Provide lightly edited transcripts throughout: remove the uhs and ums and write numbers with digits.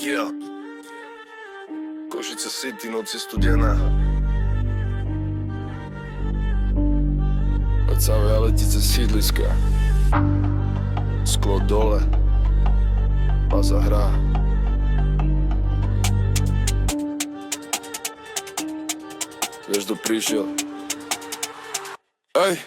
Yeah. Košice City, noci studená. Ocavé letí cez sídliska. Sklo dole, baza hrá. Vieš, kto prišiel? Ej!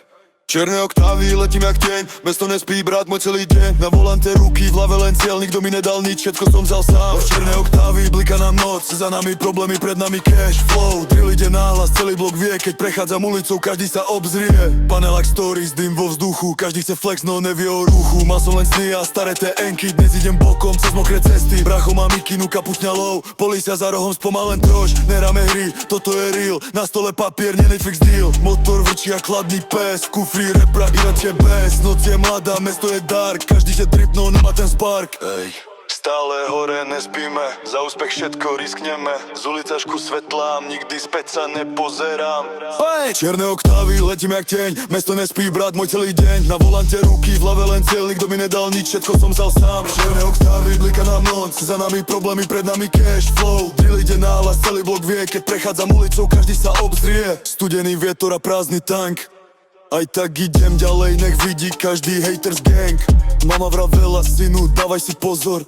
Černé oktávy, letím jak tieň. Mesto nespí, brat, môj celý deň. Na volante ruky, v hlave len cieľ. Nikto mi nedal nič, všetko som vzal sám. Černé oktávy, blika nám noc. Za nami problémy, pred nami cash flow. Drill ide náhlas, celý blok vie. Keď prechádzam ulicou, každý sa obzrie. Panelák stories, dym vo vzduchu. Každý chce flex, no nevie o ruchu. Mal som len sny a staré TN-ky. Dnes idem bokom, cez mokré cesty. Bracho má mikinu, kapušňa low. Polícia za rohom spomalen troš. Neráme hry, toto je real. Na stole papier, nie Netflix deal. Motor vrčí a chladný pes. Kufri repra, ináč je bez. Noc je mladá, mesto je dark. Každý že dripnul, nemá ten spark. Ej. Stále hore nespíme, za úspech všetko riskneme. Z ulicašku svetlám, nikdy späť sa nepozerám. Ej. Čierne oktávy, letím jak tieň. Mesto nespí, brat, môj celý deň. Na volante ruky, v hlave len cieľ. Nikto mi nedal nič, všetko som vzal sám. Čierne oktávy, blika nám noc. Za nami problémy, pred nami cash flow. Drill ide náhlas, celý blok vie. Keď prechádzam ulicou, každý sa obzrie. Studený vietor a prázdny tank. Aj tak idem ďalej, nech vidí každý haters gang. Mama vravela, synu, dávaj si pozor.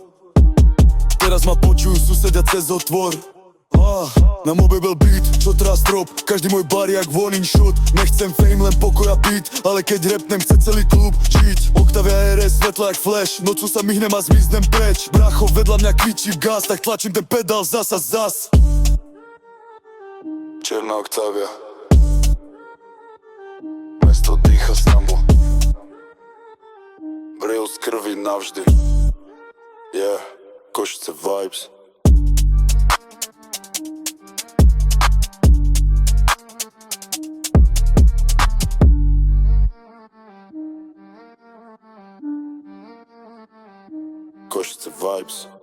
Teraz ma počujú susedia cez otvor. Na mobe byl beat, čo trá strop. Každý môj bar jak warning shot. Nechcem fame, len pokoj a beat. Ale keď rapnem, chce celý klub žiť. Octavia RS, svetla jak flash. Nocou sa myhnem a zmiznem preč. Bracho vedľa mňa kričí v gas, tak tlačím ten pedál zas a zas. Černá Octavia. Mesto dýcha s nami. Bril z krvi navždy. Yeah, Košice vibes. Košice vibes.